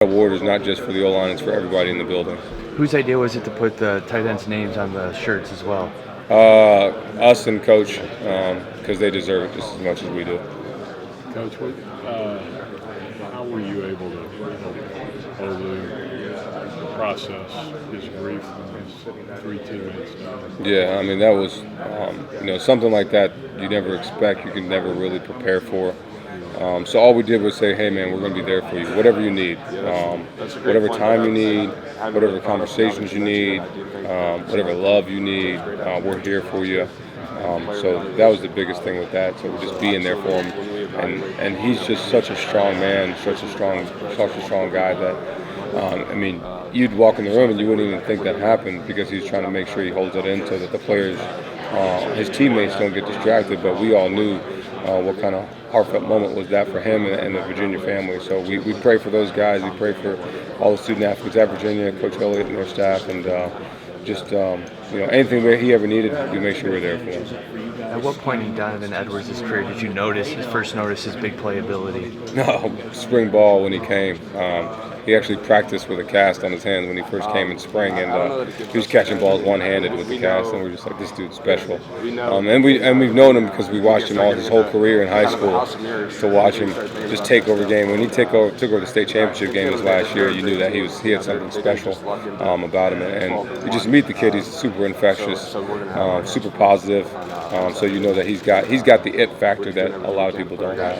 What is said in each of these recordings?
Award is not just for the O-line, it's for everybody in the building. Whose idea was it to put the tight ends' names on the shirts as well? Us and Coach, because they deserve it just as much as we do. Coach, how were you able to help Olu process his grief when his 3 teammates died? Yeah, I mean, that was, something like that you never expect, you can never really prepare for. So all we did was say, hey, man, we're going to be there for you, whatever you need, whatever time you need, whatever conversations you need, whatever love you need, we're here for you. So that was the biggest thing with that, so just being there for him. And he's just such a strong man, such a strong guy that, you'd walk in the room and you wouldn't even think that happened because he's trying to make sure he holds it in so that the players, his teammates don't get distracted, but we all knew what kind of heartfelt moment was that for him and the Virginia family. So we pray for those guys. We pray for all the student athletes at Virginia, Coach Elliott and their staff, and anything that he ever needed, we make sure we're there for him. At what point in Donovan Edwards' career did you first notice his big playability? No, spring ball when he came. He actually practiced with a cast on his hands when he first came in spring, and he was catching balls one-handed with the cast, and we're just like, this dude's special. And we've known him because we watched him all his whole career in high school. To watch him just take over game. When he took over the state championship game this last year, you knew that he had something special about him. And you just meet the kid; he's super infectious, super positive. So you know that he's got the it factor that a lot of people don't have.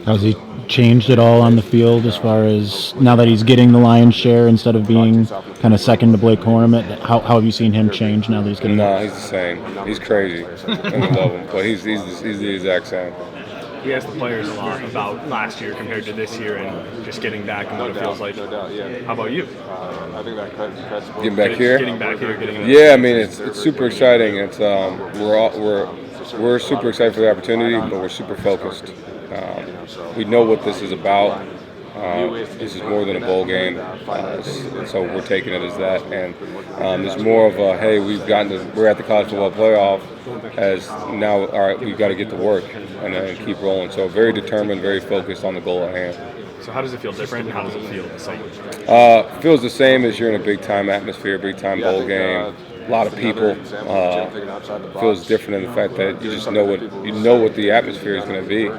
Has he changed at all on the field as far as now that he's getting the lion's share instead of being kind of second to Blake Corum? How have you seen him change now that he's getting? No, he's the same. He's crazy, and we love him, but he's the exact same. We asked the players a lot about last year compared to this year and just getting back and what it feels like. No doubt, yeah. How about you? I think that getting back here. Yeah, I mean it's super exciting. It's we're super excited for the opportunity, but we're super focused. We know what this is about. This is more than a bowl game, so we're taking it as that. And there's more of a, hey, we're at the college football playoff, as now, all right, we've got to get to work and keep rolling. So very determined, very focused on the goal at hand. So how does it feel different? How does it feel the same? Feels the same as you're in a big-time atmosphere, big-time bowl game. A lot of people. Feels different in the fact that you just know what the atmosphere is going to be.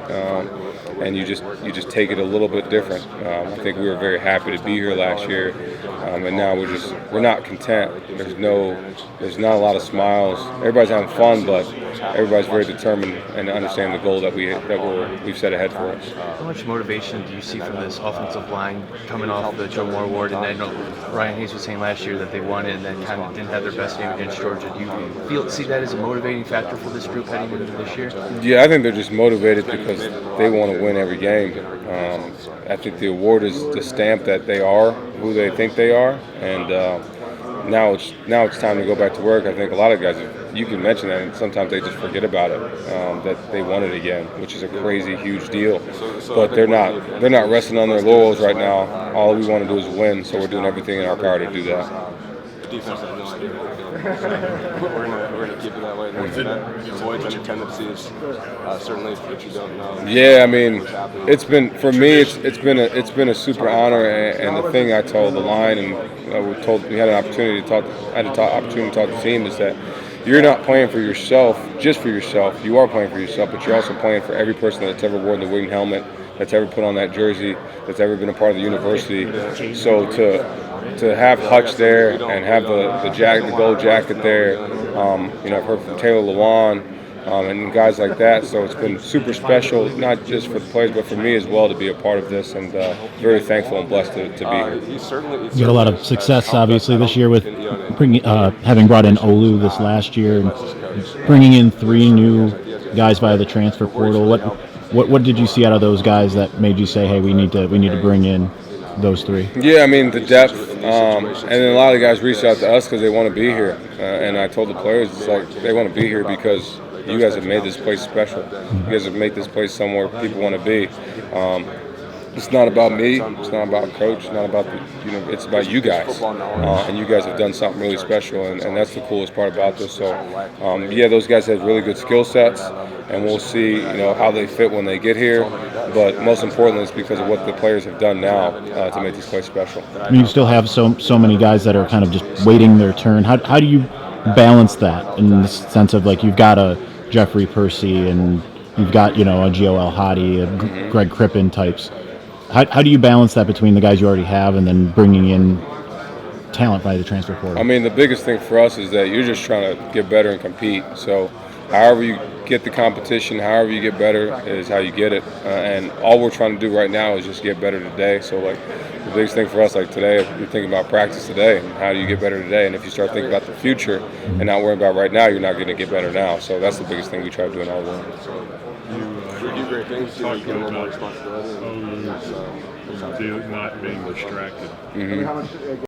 And you just take it a little bit different. I think we were very happy to be here last year, and now we're not content. There's not a lot of smiles. Everybody's having fun, but everybody's very determined and understand the goal that we've set ahead for us. How much motivation do you see from this offensive line coming off the Joe Moore Award? And I know Ryan Hayes was saying last year that they won it and then kind of didn't have their best game against Georgia. Do you see that as a motivating factor for this group heading into this year? Yeah, I think they're just motivated because they want to win every game. I think the award is the stamp that they are who they think they are, and now it's time to go back to work. I think a lot of guys, you can mention that, and sometimes they just forget about it, that they won it again, which is a crazy, huge deal. But they're not resting on their laurels right now. All we want to do is win, so we're doing everything in our power to do that. Defense has no idea we're gonna keep it that way. Avoid any tendencies. Certainly, if you don't know. Yeah, I mean, it's been for me. It's been a super honor, and the thing I told the line, and we had an opportunity to talk. I had an opportunity to talk to the team is that you're not playing for yourself, just for yourself. You are playing for yourself, but you're also playing for every person that's ever worn the wing helmet, that's ever put on that jersey, that's ever been a part of the university. So to have Hutch there and have the gold jacket there, I've heard from Taylor Lewan and guys like that. So it's been super special, not just for the players, but for me as well to be a part of this, and very thankful and blessed to be here. You had a lot of success, obviously, this year with having brought in Olu this last year and bringing in 3 new guys via the transfer portal. What did you see out of those guys that made you say, hey, we need to bring in those 3? Yeah, I mean, the depth, and then a lot of the guys reached out to us because they want to be here. And I told the players, it's like, they want to be here because you guys have made this place special. You guys have made this place somewhere people want to be. It's not about me. It's not about Coach. It's not about it's about you guys. And you guys have done something really special, and that's the coolest part about this. So, those guys have really good skill sets, and we'll see, how they fit when they get here. but most importantly, it's because of what the players have done now to make this place special. I mean, you still have so many guys that are kind of just waiting their turn. How do you balance that in the sense of, like, you've got a Jeffrey Percy and you've got, a Gio El Hadi, a Greg Crippen types. How do you balance that between the guys you already have and then bringing in talent by the transfer portal? I mean, the biggest thing for us is that you're just trying to get better and compete. So however you get the competition, however you get better is how you get it. And all we're trying to do right now is just get better today. So, like, the biggest thing for us, like today, you're thinking about practice today and how do you get better today. And if you start thinking about the future and not worrying about right now, you're not going to get better now. So that's the biggest thing we try to do in our world. We do great things. You get a little more responsibility. Not being distracted. Mm-hmm.